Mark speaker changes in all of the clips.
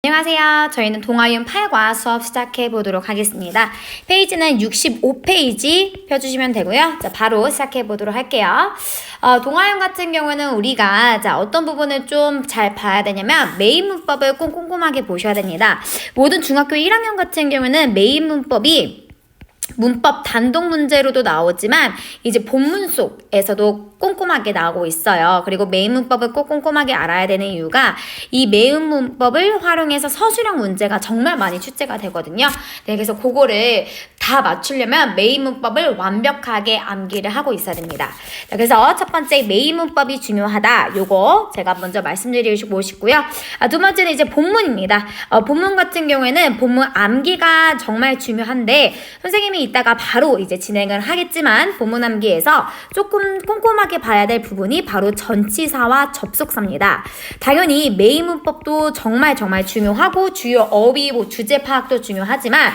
Speaker 1: 안녕하세요. 저희는 동아윤 8과 수업 시작해 보도록 하겠습니다. 페이지는 65페이지 펴주시면 되고요. 자, 바로 시작해 보도록 할게요. 동아윤 같은 경우는 우리가 어떤 부분을 좀 잘 봐야 되냐면 메인 문법을 꼭 꼼꼼하게 보셔야 됩니다. 모든 중학교 1학년 같은 경우는 메인 문법이 문법 단독 문제로도 나오지만 이제 본문 속에서도 꼼꼼하게 나오고 있어요. 그리고 메인 문법을 꼭 꼼꼼하게 알아야 되는 이유가 이 메인 문법을 활용해서 서술형 문제가 정말 많이 출제가 되거든요. 네, 그래서 그거를 다 맞추려면 메인 문법을 완벽하게 암기를 하고 있어야 됩니다. 자, 그래서 첫 번째 메인 문법이 중요하다. 요거 제가 먼저 말씀드리고 싶고요. 두 번째는 이제 본문입니다. 본문 같은 경우에는 본문 암기가 정말 중요한데 선생님이 이따가 바로 이제 진행을 하겠지만 본문 암기에서 조금 꼼꼼하게 봐야 될 부분이 바로 전치사와 접속사입니다. 당연히 메인 문법도 정말 중요하고 주요 어휘, 주제 파악도 중요하지만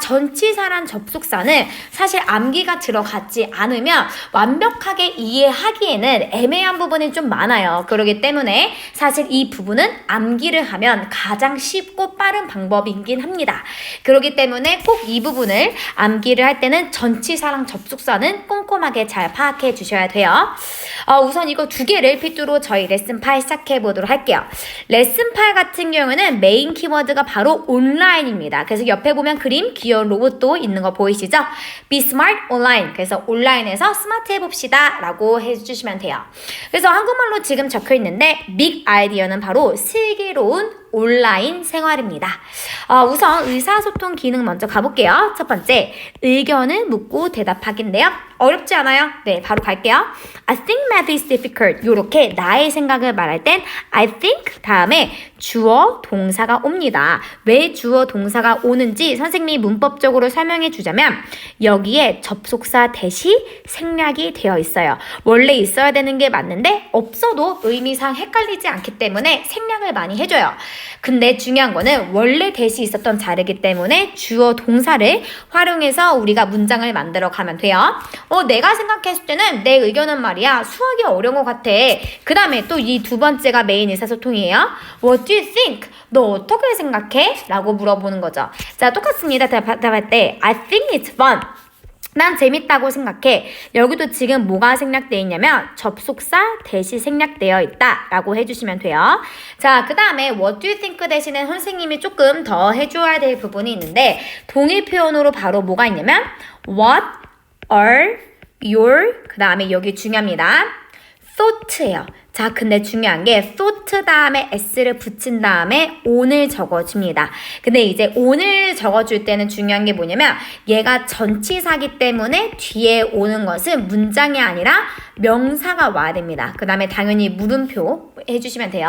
Speaker 1: 전치사란 접속사는 사실 암기가 들어가지 않으면 완벽하게 이해하기에는 애매한 부분이 좀 많아요. 그렇기 때문에 사실 이 부분은 암기를 하면 가장 쉽고 빠른 방법이긴 합니다. 그렇기 때문에 꼭 이 부분을 암기를 할 때는 전치사랑 접속사는 꼼꼼하게 잘 파악해 주셔야 돼요. 우선 이거 두 개를 필두로 저희 레슨 8 시작해 보도록 할게요. 레슨 8 같은 경우는 메인 키워드가 바로 온라인입니다. 그래서 옆에 보면 그림 귀여운 로봇도 있는 거 보이시죠? Be smart online. 그래서 온라인에서 스마트 해봅시다 라고 해주시면 돼요. 그래서 한국말로 지금 적혀 있는데 빅 아이디어는 바로 슬기로운 온라인 생활입니다. 우선 의사소통 기능 먼저 가볼게요. 첫 번째, 의견을 묻고 대답하기인데요. 어렵지 않아요? 네, 바로 갈게요. I think math is difficult. 요렇게 나의 생각을 말할 땐 I think 다음에 주어 동사가 옵니다. 왜 주어 동사가 오는지 선생님이 문법적으로 설명해 주자면 여기에 접속사 대시 생략이 되어 있어요. 원래 있어야 되는 게 맞는데 없어도 의미상 헷갈리지 않기 때문에 생략을 많이 해줘요. 근데 중요한 거는 원래 대시 있었던 자리이기 때문에 주어 동사를 활용해서 우리가 문장을 만들어 가면 돼요. 내가 생각했을 때는 내 의견은 말이야 수학이 어려운 것 같아. 그 다음에 또 이 두 번째가 메인 의사소통이에요. What do you think? 너 어떻게 생각해? 라고 물어보는 거죠. 자, 똑같습니다. 대답할 때 I think it's fun. 난 재밌다고 생각해. 여기도 지금 뭐가 생략되어 있냐면 접속사 대시 생략되어 있다 라고 해주시면 돼요. 자, 그 다음에 what do you think 대신에 선생님이 조금 더 해줘야 될 부분이 있는데 동일 표현으로 바로 뭐가 있냐면 what are your 그 다음에 여기 중요합니다. thought예요. 자, 근데 중요한 게 thought 다음에 s를 붙인 다음에 on을 적어줍니다. 근데 이제 on을 적어줄 때는 중요한 게 뭐냐면 얘가 전치사기 때문에 뒤에 오는 것은 문장이 아니라 명사가 와야 됩니다. 그 다음에 당연히 물음표 해주시면 돼요.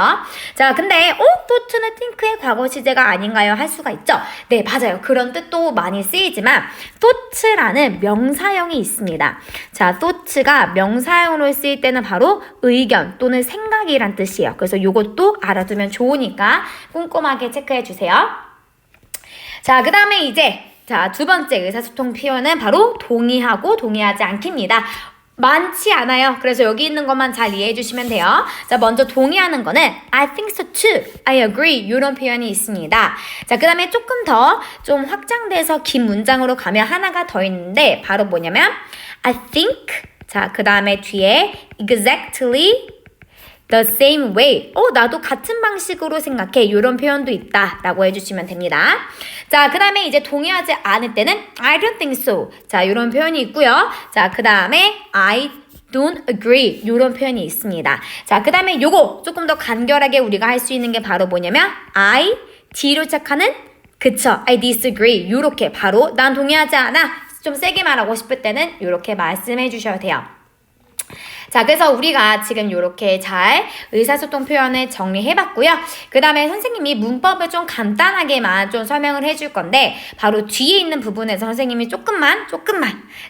Speaker 1: 자, 근데 thought는 think의 과거 시제가 아닌가요? 할 수가 있죠. 네, 맞아요. 그런 뜻도 많이 쓰이지만 thought라는 명사형이 있습니다. 자, thought가 명사형으로 쓰일 때는 바로 의견 또는 생각이란 뜻이에요. 그래서 이것도 알아두면 좋으니까 꼼꼼하게 체크해 주세요. 자, 그 다음에 이제 두 번째 의사소통 표현은 바로 동의하고 동의하지 않기입니다. 많지 않아요. 그래서 여기 있는 것만 잘 이해해 주시면 돼요. 자, 먼저 동의하는 거는 I think so too, I agree 이런 표현이 있습니다. 자, 그 다음에 조금 더 좀 확장돼서 긴 문장으로 가면 하나가 더 있는데 바로 뭐냐면 I think 자, 그 다음에 뒤에 exactly the same way. 나도 같은 방식으로 생각해. 이런 표현도 있다 라고 해주시면 됩니다. 자, 그 다음에 이제 동의하지 않을 때는 I don't think so. 자, 이런 표현이 있고요. 자, 그 다음에 I don't agree. 이런 표현이 있습니다. 자, 그 다음에 요거 조금 더 간결하게 우리가 할 수 있는 게 바로 뭐냐면 I, D로 시작하는 그쵸, I disagree. 요렇게 바로 난 동의하지 않아. 좀 세게 말하고 싶을 때는 이렇게 말씀해 주셔야 돼요. 자, 그래서 우리가 지금 이렇게 잘 의사소통 표현을 정리해봤고요. 그 다음에 선생님이 문법을 좀 간단하게만 좀 설명을 해줄 건데 바로 뒤에 있는 부분에서 선생님이 조금만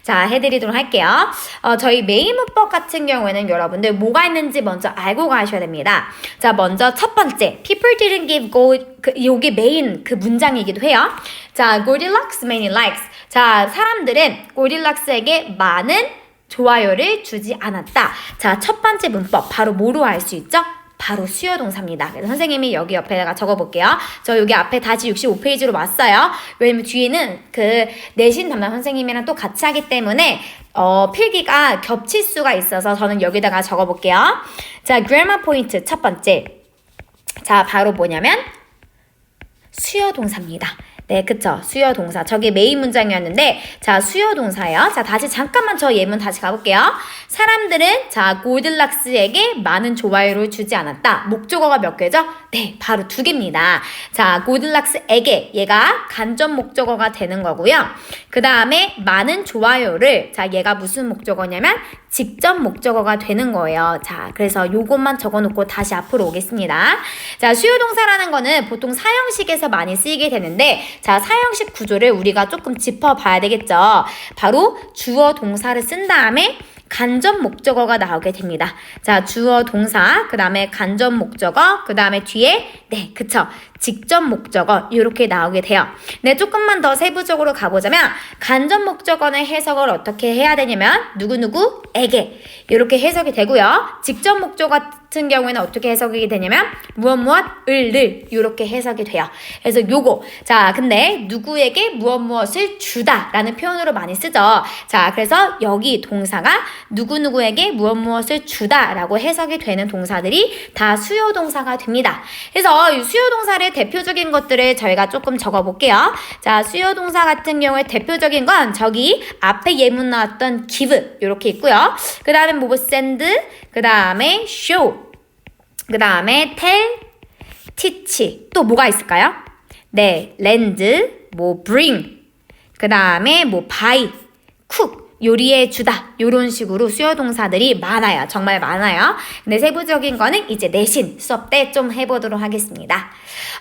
Speaker 1: 자, 해드리도록 할게요. 저희 메인 문법 같은 경우에는 여러분들 뭐가 있는지 먼저 알고 가셔야 됩니다. 자, 먼저 첫 번째 People didn't give gold 요게 메인 그 문장이기도 해요. 자, Goldilocks many likes. 자, 사람들은 골딜락스에게 많은 좋아요를 주지 않았다. 자, 첫 번째 문법 바로 뭐로 할 수 있죠? 바로 수요 동사입니다. 그래서 선생님이 여기 옆에다가 적어볼게요. 저 여기 앞에 다시 65페이지로 왔어요. 왜냐면 뒤에는 그 내신 담당 선생님이랑 또 같이 하기 때문에 필기가 겹칠 수가 있어서 저는 여기다가 적어볼게요. 자, grammar 포인트 첫 번째. 자, 바로 뭐냐면 수요 동사입니다. 네, 그쵸. 수요 동사. 저게 메인 문장이었는데, 자, 수요 동사예요. 자, 다시 잠깐만 저 예문 다시 가볼게요. 사람들은, 자, 골들락스에게 많은 좋아요를 주지 않았다. 목적어가 몇 개죠? 네, 바로 2개입니다. 자, 골들락스에게, 얘가 간접 목적어가 되는 거고요. 그 다음에 많은 좋아요를, 자, 얘가 무슨 목적어냐면, 직접 목적어가 되는 거예요. 자, 그래서 요것만 적어놓고 다시 앞으로 오겠습니다. 자, 수요 동사라는 거는 보통 사형식에서 많이 쓰이게 되는데, 자, 사형식 구조를 우리가 조금 짚어봐야 되겠죠. 바로 주어 동사를 쓴 다음에 간접 목적어가 나오게 됩니다. 자, 주어 동사, 그 다음에 간접 목적어, 그 다음에 뒤에, 네, 그쵸. 직접 목적어, 이렇게 나오게 돼요. 네, 조금만 더 세부적으로 가보자면, 간접 목적어는 해석을 어떻게 해야 되냐면, 누구누구에게, 이렇게 해석이 되고요. 직접 목적어 같은 경우에는 어떻게 해석이 되냐면, 무엇을, 이렇게 해석이 돼요. 그래서 요거, 자, 근데 누구에게 무엇을 주다라는 표현으로 많이 쓰죠. 자, 그래서 여기 동사가 누구누구에게 무엇을 주다라고 해석이 되는 동사들이 다 수요 동사가 됩니다. 그래서 이 수요 동사를 대표적인 것들을 저희가 조금 적어볼게요. 자, 수요 동사 같은 경우에 대표적인 건 저기 앞에 예문 나왔던 give 이렇게 있고요. 그 다음에 뭐 send, 그 다음에 show, 그 다음에 tell, teach, 또 뭐가 있을까요? 네, lend, 뭐 bring, 그 다음에 뭐 buy, cook, 요리해 주다 요런 식으로 수요 동사들이 많아요. 정말 많아요. 근데 세부적인 거는 이제 내신 수업 때 좀 해보도록 하겠습니다.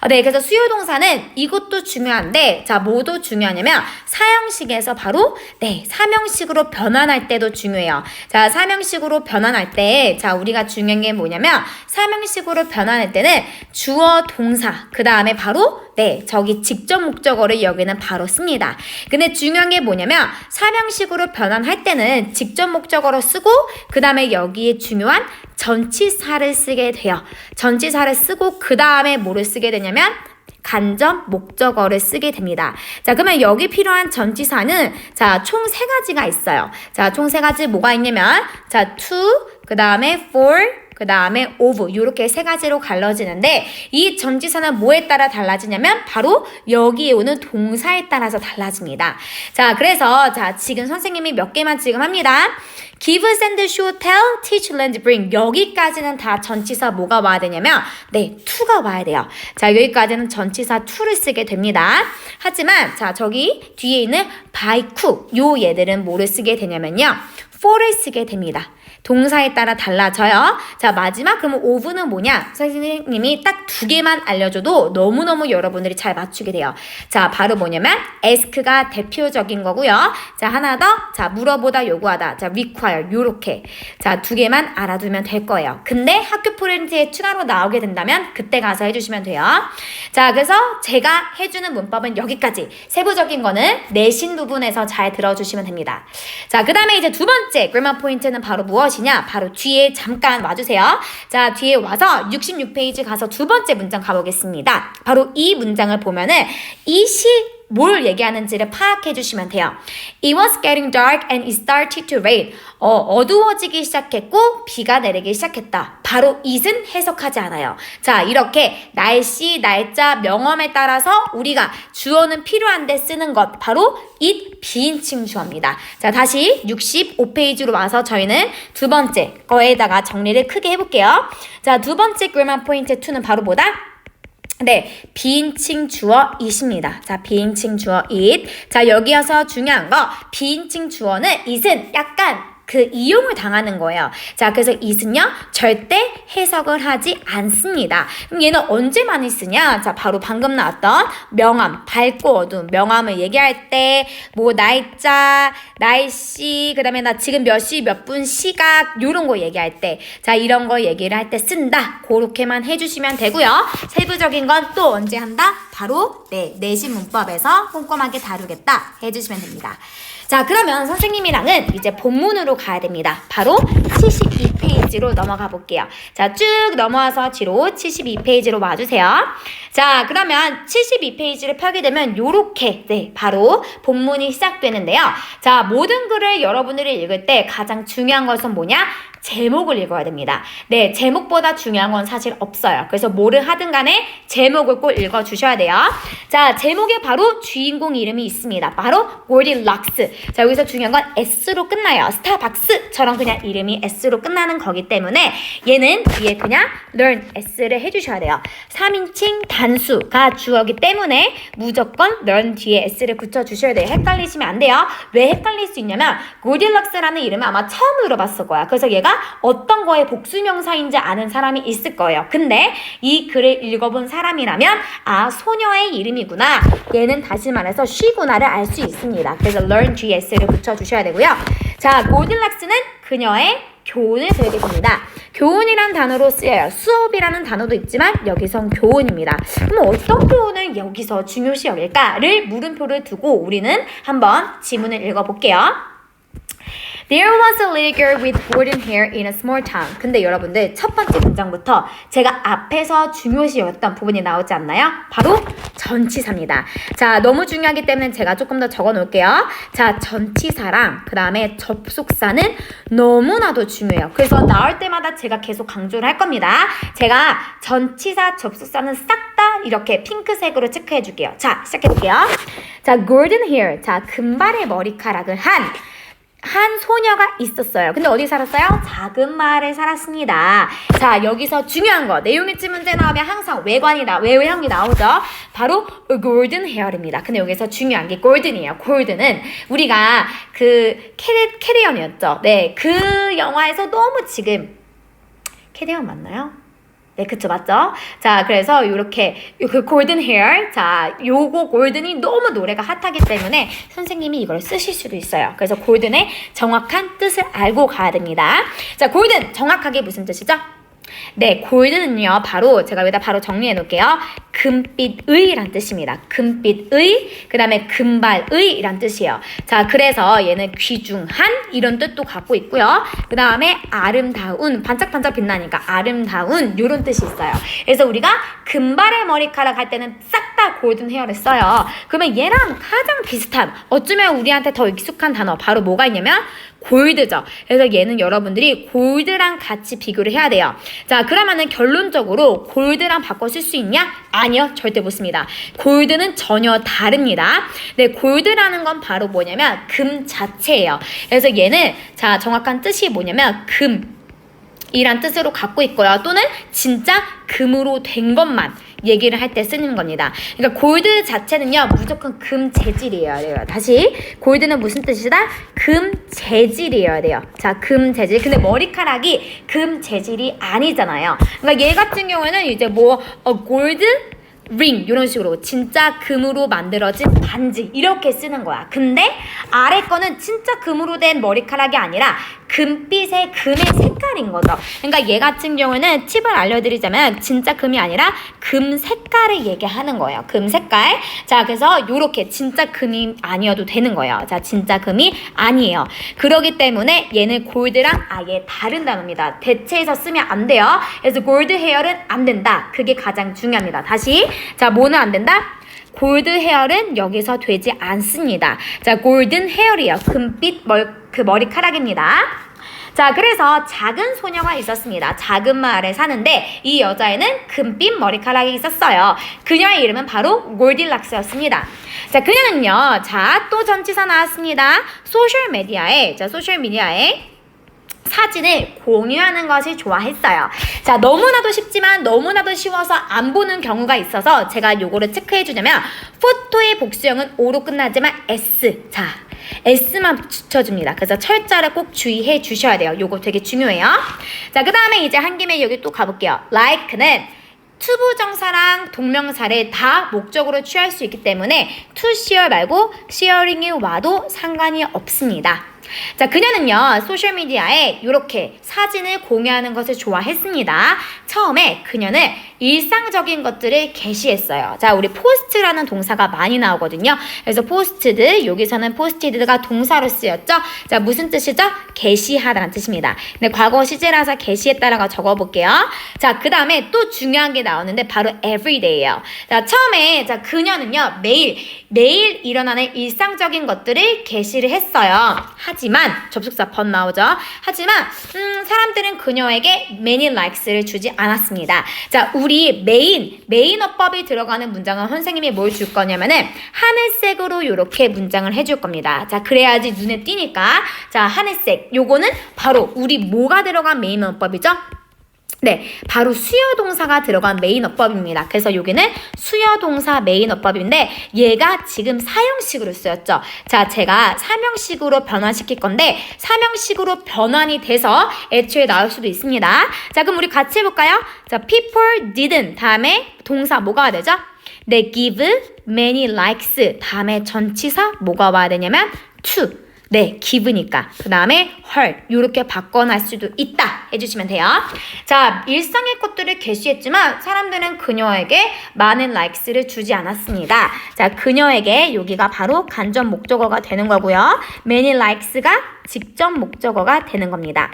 Speaker 1: 네, 그래서 수요 동사는 이것도 중요한데, 자, 뭐도 중요하냐면 사형식에서 바로 네, 사명식으로 변환할 때도 중요해요. 자, 사명식으로 변환할 때, 자, 우리가 중요한 게 뭐냐면 사명식으로 변환할 때는 주어 동사, 그 다음에 바로 네, 저기 직접 목적어를 여기는 바로 씁니다. 근데 중요한 게 뭐냐면 사명식으로 변환할 때는 직접 목적어로 쓰고 그 다음에 여기에 중요한 전치사를 쓰게 돼요. 전치사를 쓰고 그 다음에 뭐를 쓰게 되냐면 간접 목적어를 쓰게 됩니다. 자, 그러면 여기 필요한 전치사는 자, 총 3가지가 있어요. 자, 총 3가지 뭐가 있냐면 자, to, 그 다음에 for, 그 다음에 of 이렇게 3가지로 갈라지는데 이 전치사는 뭐에 따라 달라지냐면 바로 여기에 오는 동사에 따라서 달라집니다. 자, 그래서 자, 지금 선생님이 몇 개만 지금 합니다. give, send, show, tell, teach, lend, bring 여기까지는 다 전치사 뭐가 와야 되냐면 네, to가 와야 돼요. 자, 여기까지는 전치사 to를 쓰게 됩니다. 하지만 자, 저기 뒤에 있는 by, cook 요 얘들은 뭐를 쓰게 되냐면요, for를 쓰게 됩니다. 동사에 따라 달라져요. 자, 마지막 그러면 of는 뭐냐? 선생님이 딱 2개만 알려줘도 너무너무 여러분들이 잘 맞추게 돼요. 자, 바로 뭐냐면 ask가 대표적인 거고요. 자, 하나 더. 자, 물어보다, 요구하다. 자, require 요렇게. 자, 2개만 알아두면 될 거예요. 근데 학교 프렌즈에 추가로 나오게 된다면 그때 가서 해주시면 돼요. 자, 그래서 제가 해주는 문법은 여기까지. 세부적인 거는 내신 부분에서 잘 들어주시면 됩니다. 자, 그 다음에 이제 2번째 그래머 포인트는 바로 무엇이냐? 바로 뒤에 잠깐 와주세요. 자, 뒤에 와서 66페이지 가서 2번째 문장 가보겠습니다. 바로 이 문장을 보면은 이 시 뭘 얘기하는지를 파악해 주시면 돼요. It was getting dark and it started to rain. 어두워지기 시작했고 비가 내리기 시작했다. 바로 it은 해석하지 않아요. 자, 이렇게 날씨, 날짜, 명엄에 따라서 우리가 주어는 필요한데 쓰는 것 바로 it 비인칭 주어입니다. 자, 다시 65페이지로 와서 저희는 2번째 거에다가 정리를 크게 해볼게요. 자, 2번째 grammar 포인트 2는 바로 뭐다? 네, 비인칭 주어 it입니다. 자, 비인칭 주어 it. 자, 여기여서 중요한 거 비인칭 주어는 it은 약간 그 이용을 당하는 거예요. 자, 그래서 it은요 절대 해석을 하지 않습니다. 그럼 얘는 언제 많이 쓰냐? 자, 바로 방금 나왔던 명암, 밝고 어두운 명암을 얘기할 때 뭐 날짜, 날씨, 그 다음에 나 지금 몇 시, 몇 분, 시각 요런 거 얘기할 때, 자, 이런 거 얘기를 할 때 쓴다. 그렇게만 해주시면 되고요. 세부적인 건 또 언제 한다? 바로 네, 내신 문법에서 꼼꼼하게 다루겠다 해주시면 됩니다. 자, 그러면 선생님이랑은 이제 본문으로 가야 됩니다. 바로 72페이지 페이지로 넘어가 볼게요. 자, 쭉 넘어와서 뒤로 72페이지로 와주세요. 자, 그러면 72페이지를 펴게 되면 요렇게 바로 본문이 시작되는데요. 자, 모든 글을 여러분들이 읽을 때 가장 중요한 것은 뭐냐? 제목을 읽어야 됩니다. 네, 제목보다 중요한 건 사실 없어요. 그래서 뭐를 하든 간에 제목을 꼭 읽어주셔야 돼요. 자, 제목에 바로 주인공 이름이 있습니다. 바로 골디락스. 자, 여기서 중요한 건 S로 끝나요. 스타벅스처럼 그냥 이름이 S로 끝나는 거기 때문에 얘는 뒤에 그냥 learn S를 해주셔야 돼요. 3인칭 단수가 주어기 때문에 무조건 learn 뒤에 S를 붙여주셔야 돼요. 헷갈리시면 안 돼요. 왜 헷갈릴 수 있냐면 골디락스라는 이름은 아마 처음 들어봤을 거야. 그래서 얘가 어떤 거의 복수명사인지 아는 사람이 있을 거예요. 근데 이 글을 읽어본 사람이라면 아, 소녀의 이름이구나. 얘는 다시 말해서 she구나를 알 수 있습니다. 그래서 learn GS를 붙여주셔야 되고요. 자, 골디락스는 그녀의 교훈을 배우게 됩니다. 교훈이란 단어로 쓰여요. 수업이라는 단어도 있지만 여기선 교훈입니다. 그럼 어떤 교훈을 여기서 중요시 여길까를 물음표를 두고 우리는 한번 지문을 읽어볼게요. There was a little girl with golden hair in a small town. 근데 여러분들 첫 번째 문장부터 제가 앞에서 중요시 여겼던 부분이 나오지 않나요? 바로 전치사입니다. 자, 너무 중요하기 때문에 제가 조금 더 적어 놓을게요. 자, 전치사랑 그 다음에 접속사는 너무나도 중요해요. 그래서 나올 때마다 제가 계속 강조를 할 겁니다. 제가 전치사, 접속사는 싹 다 이렇게 핑크색으로 체크해 줄게요. 자, 시작해 볼게요. 자, golden hair. 자, 금발의 머리카락을 한 소녀가 있었어요. 근데 어디 살았어요? 작은 마을에 살았습니다. 자, 여기서 중요한 거 내용일치 문제 나오면 항상 외형이 나오죠. 바로 golden hair입니다. 근데 여기서 중요한 게 golden이에요. golden은 우리가 그 캐리언이었죠. 네, 그 영화에서 너무 지금 캐리언 맞나요? 네, 그쵸, 맞죠? 자, 그래서 요렇게, 그 골든 헤어, 자, 요거 골든이 너무 노래가 핫하기 때문에 선생님이 이걸 쓰실 수도 있어요. 그래서 골든의 정확한 뜻을 알고 가야 됩니다. 자, 골든, 정확하게 무슨 뜻이죠? 네, 골든은요, 바로, 제가 여기다 바로 정리해 놓을게요. 금빛의 란 뜻입니다. 금빛의, 그 다음에 금발의 란 뜻이에요. 자, 그래서 얘는 귀중한 이런 뜻도 갖고 있고요. 그 다음에 아름다운, 반짝반짝 빛나니까 아름다운 이런 뜻이 있어요. 그래서 우리가 금발의 머리카락 할 때는 싹 다 골든 헤어를 써요. 그러면 얘랑 가장 비슷한, 어쩌면 우리한테 더 익숙한 단어, 바로 뭐가 있냐면 골드죠. 그래서 얘는 여러분들이 골드랑 같이 비교를 해야 돼요. 자, 그러면은 결론적으로 골드랑 바꿔 쓸 수 있냐? 아니요, 절대 못 씁니다. 골드는 전혀 다릅니다. 네, 골드라는 건 바로 뭐냐면 금 자체예요. 그래서 얘는 자, 정확한 뜻이 뭐냐면 금이란 뜻으로 갖고 있고요. 또는 진짜 금으로 된 것만 얘기를 할 때 쓰는 겁니다. 그러니까 골드 자체는요, 무조건 금 재질이어야 돼요. 다시, 골드는 무슨 뜻이다? 금 재질이어야 돼요. 자, 금 재질. 근데 머리카락이 금 재질이 아니잖아요. 그러니까 얘 같은 경우에는 이제 골드 ring 이런 식으로 진짜 금으로 만들어진 반지 이렇게 쓰는 거야. 근데 아래 거는 진짜 금으로 된 머리카락이 아니라 금빛의 금의 색깔인 거죠. 그러니까 얘 같은 경우는 팁을 알려드리자면 진짜 금이 아니라 금 색깔을 얘기하는 거예요. 금 색깔. 자, 그래서 요렇게 진짜 금이 아니어도 되는 거예요. 자, 진짜 금이 아니에요. 그러기 때문에 얘는 골드랑 아예 다른 단어입니다. 대체해서 쓰면 안 돼요. 그래서 골드 헤어는 안 된다. 그게 가장 중요합니다. 다시. 자, 뭐는 안 된다? 골드 헤어는 여기서 되지 않습니다. 자, 골든 헤어이요. 금빛 머리카락입니다. 자, 그래서 작은 소녀가 있었습니다. 작은 마을에 사는데 이 여자애는 금빛 머리카락이 있었어요. 그녀의 이름은 바로 골디락스였습니다. 자, 그녀는요. 자, 또 전치사 나왔습니다. 소셜미디어에 사진을 공유하는 것을 좋아했어요. 자, 너무나도 쉽지만 너무나도 쉬워서 안 보는 경우가 있어서 제가 요거를 체크해 주자면 포토의 복수형은 O로 끝나지만 S. 자, S만 붙여줍니다. 그래서 철자를 꼭 주의해 주셔야 돼요. 요거 되게 중요해요. 자, 그 다음에 이제 한 김에 여기 또 가볼게요. like는 투부정사랑 동명사를 다 목적으로 취할 수 있기 때문에 to share 말고 sharing이 와도 상관이 없습니다. 자, 그녀는요, 소셜미디어에 이렇게 사진을 공유하는 것을 좋아했습니다. 처음에 그녀는 일상적인 것들을 게시했어요. 자, 우리 post라는 동사가 많이 나오거든요. 그래서 posted, 여기서는 posted가 동사로 쓰였죠. 자, 무슨 뜻이죠? 게시하다는 뜻입니다. 근데 과거 시제라서 게시했다라고 적어볼게요. 자, 그 다음에 또 중요한 게 나오는데 바로 everyday예요. 자, 처음에 자 그녀는요 매일 일어나는 일상적인 것들을 게시를 했어요. 하지만 접속사 but 나오죠. 하지만 사람들은 그녀에게 many likes를 주지 않았습니다. 자, 우리 메인 어법이 들어가는 문장은 선생님이 뭘 줄 거냐면은 하늘색으로 이렇게 문장을 해줄 겁니다. 자, 그래야지 눈에 띄니까. 자, 하늘색 요거는 바로 우리 뭐가 들어간 메인 어법이죠? 네, 바로 수요동사가 들어간 메인 어법입니다. 그래서 여기는 수요동사 메인 어법인데 얘가 지금 사형식으로 쓰였죠. 자, 제가 사명식으로 변환시킬 건데 사명식으로 변환이 돼서 애초에 나올 수도 있습니다. 자, 그럼 우리 같이 해볼까요? 자, people didn't 다음에 동사 뭐가 되죠? 네, give many likes 다음에 전치사 뭐가 와야 되냐면 to. 네, 기브니까. 그 다음에 her 이렇게 바꿔낼 수도 있다 해주시면 돼요. 자, 일상의 것들을 게시했지만 사람들은 그녀에게 많은 likes를 주지 않았습니다. 자, 그녀에게 여기가 바로 간접 목적어가 되는 거고요. many likes가 직접 목적어가 되는 겁니다.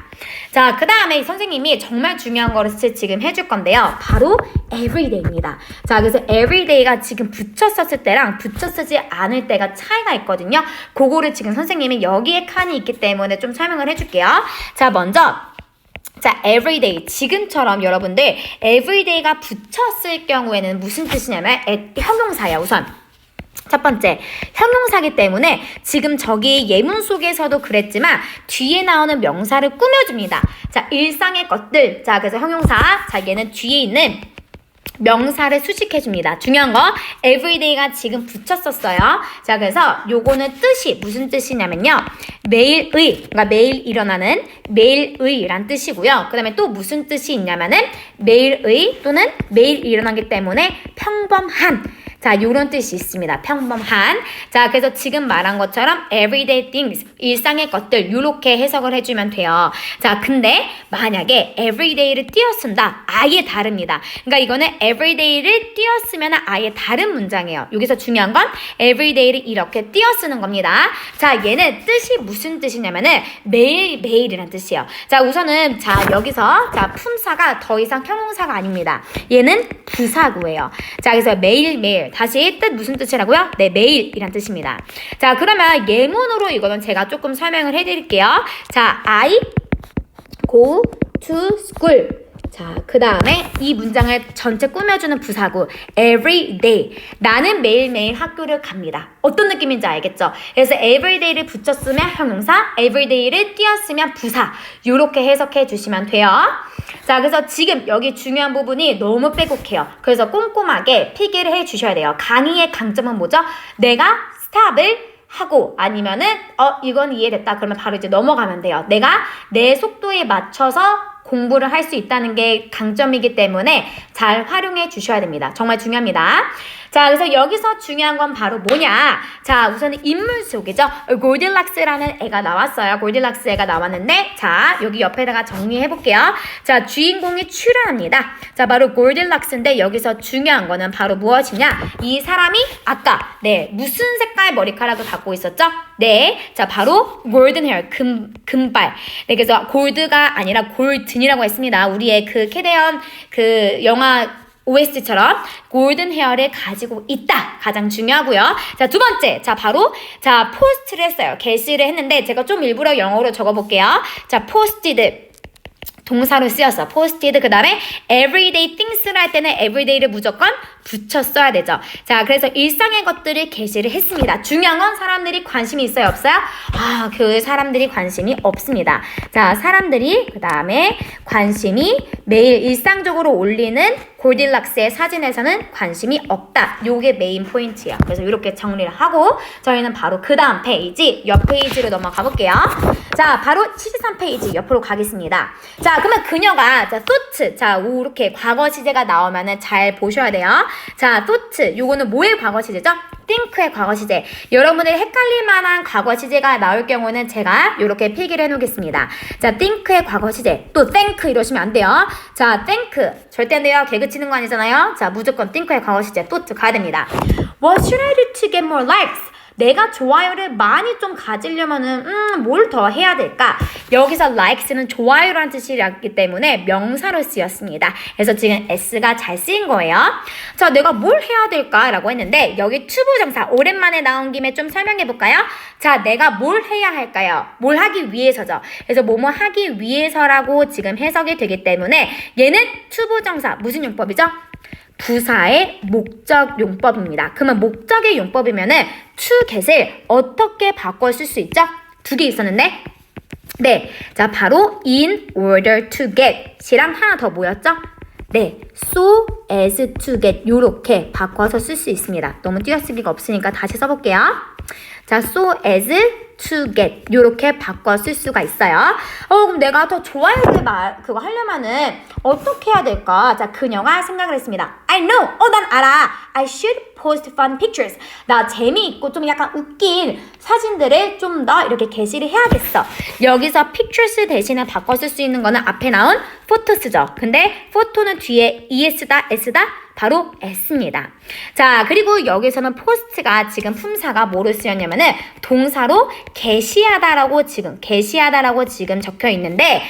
Speaker 1: 자, 그 다음에 선생님이 정말 중요한 거를 지금 해줄 건데요. 바로 everyday입니다. 자, 그래서 everyday가 지금 붙여 썼을 때랑 붙여 쓰지 않을 때가 차이가 있거든요. 그거를 지금 선생님이 여기에 칸이 있기 때문에 좀 설명을 해줄게요. 자, 먼저 자, everyday 지금처럼 여러분들 everyday가 붙였을 경우에는 무슨 뜻이냐면 형용사예요. 우선 첫 번째, 형용사기 때문에 지금 저기 예문 속에서도 그랬지만 뒤에 나오는 명사를 꾸며줍니다. 자, 일상의 것들. 자, 그래서 형용사. 자, 얘는 뒤에 있는 명사를 수식해줍니다. 중요한 거 everyday가 지금 붙였었어요. 자, 그래서 요거는 뜻이 무슨 뜻이냐면요. 매일의, 그러니까 매일 일어나는 매일의란 뜻이고요. 그 다음에 또 무슨 뜻이 있냐면은 매일의 또는 매일 일어나기 때문에 평범한 자, 요런 뜻이 있습니다. 평범한. 자, 그래서 지금 말한 것처럼 everyday things, 일상의 것들 요렇게 해석을 해주면 돼요. 자, 근데 만약에 everyday를 띄어쓴다. 아예 다릅니다. 그러니까 이거는 everyday를 띄어쓰면 아예 다른 문장이에요. 여기서 중요한 건 everyday를 이렇게 띄어쓰는 겁니다. 자, 얘는 뜻이 무슨 뜻이냐면은 매일이란 뜻이에요. 자, 우선은 자, 여기서 자, 품사가 더 이상 형용사가 아닙니다. 얘는 부사구예요. 자, 그래서 매일 다시 뜻 무슨 뜻이라고요? 네, 매일이란 뜻입니다. 자, 그러면 예문으로 이거는 제가 조금 설명을 해드릴게요. 자, I go to school. 자, 그 다음에 이 문장을 전체 꾸며주는 부사구 every day. 나는 매일매일 학교를 갑니다. 어떤 느낌인지 알겠죠? 그래서 everyday를 붙였으면 형용사, everyday를 띄었으면 부사. 이렇게 해석해 주시면 돼요. 자, 그래서 지금 여기 중요한 부분이 너무 빼곡해요. 그래서 꼼꼼하게 필기를 해 주셔야 돼요. 강의의 강점은 뭐죠? 내가 스탑을 하고 아니면은 이건 이해됐다 그러면 바로 이제 넘어가면 돼요. 내가 내 속도에 맞춰서 공부를 할 수 있다는 게 강점이기 때문에 잘 활용해 주셔야 됩니다. 정말 중요합니다. 자, 그래서 여기서 중요한 건 바로 뭐냐? 자, 우선은 인물 속이죠. 골딜락스라는 애가 나왔어요. 골딜락스 애가 나왔는데 자, 여기 옆에다가 정리해 볼게요. 자, 주인공이 출연합니다. 자, 바로 골딜락스인데 여기서 중요한 거는 바로 무엇이냐? 이 사람이 아까 네, 무슨 색깔 머리카락을 갖고 있었죠? 네, 자, 바로 골든 헤어, 금발. 네, 그래서 골드가 아니라 골든이라고 했습니다. 우리의 그 캐대언 그 영화 OST처럼 골든 헤어를 가지고 있다. 가장 중요하고요. 자, 두 번째. 자, 바로 자, 포스트를 했어요. 게시를 했는데 제가 좀 일부러 영어로 적어볼게요. 자, posted. 동사로 쓰였어. posted. 그 다음에 everyday things를 할 때는 everyday를 무조건 붙여 써야 되죠. 자, 그래서 일상의 것들을 게시를 했습니다. 중요한 건 사람들이 관심이 있어요? 없어요? 아, 그 사람들이 관심이 없습니다. 자, 사람들이 그 다음에 관심이 매일 일상적으로 올리는 골딜락스의 사진에서는 관심이 없다. 요게 메인 포인트예요. 그래서 이렇게 정리를 하고 저희는 바로 그 다음 페이지, 옆 페이지로 넘어가 볼게요. 자, 바로 73페이지 옆으로 가겠습니다. 자, 그러면 그녀가 자, thought. 자, 이렇게 과거 시제가 나오면은 잘 보셔야 돼요. 자, thought. 요거는 뭐의 과거 시제죠? think의 과거 시제. 여러분들이 헷갈릴 만한 과거 시제가 나올 경우는 제가 이렇게 필기를 해놓겠습니다. 자, think의 과거 시제. 또 think 이러시면 안 돼요. 자, think 절대 안 돼요. 개그 치는 거 아니잖아요. 자, 무조건 think의 과거 시제 또 가야 됩니다. What should I do to get more likes? 내가 좋아요를 많이 좀 가지려면은 뭘 더 해야 될까? 여기서 likes는 좋아요라는 뜻이기 때문에 명사로 쓰였습니다. 그래서 지금 s가 잘 쓰인 거예요. 자, 내가 뭘 해야 될까라고 했는데 여기 투부정사 오랜만에 나온 김에 좀 설명해 볼까요? 자, 내가 뭘 해야 할까요? 뭘 하기 위해서죠. 그래서 뭐뭐 하기 위해서라고 지금 해석이 되기 때문에 얘는 투부정사 무슨 용법이죠? 부사의 목적 용법입니다. 그러면 목적의 용법이면은 to get을 어떻게 바꿔 쓸 수 있죠? 두 개 있었는데 네, 자 바로 in order to get이랑 하나 더 뭐였죠? 네, so as to get 요렇게 바꿔서 쓸 수 있습니다. 너무 띄어쓰기가 없으니까 다시 써볼게요. 자, so as to get 요렇게 바꿔 쓸 수가 있어요. 그럼 내가 더 좋아요를 그거 하려면은 어떻게 해야 될까? 자, 그녀가 생각을 했습니다. I know. 난 알아. I should post fun pictures. 나 재미있고 좀 약간 웃긴 사진들을 좀 더 이렇게 게시를 해야겠어. 여기서 pictures 대신에 바꿔 쓸 수 있는 거는 앞에 나온 photos죠. 근데 photo는 뒤에 es다, s다. 바로 s입니다. 자, 그리고 여기서는 post가 지금 품사가 뭐로 쓰였냐면은 동사로 게시하다라고 지금 적혀 있는데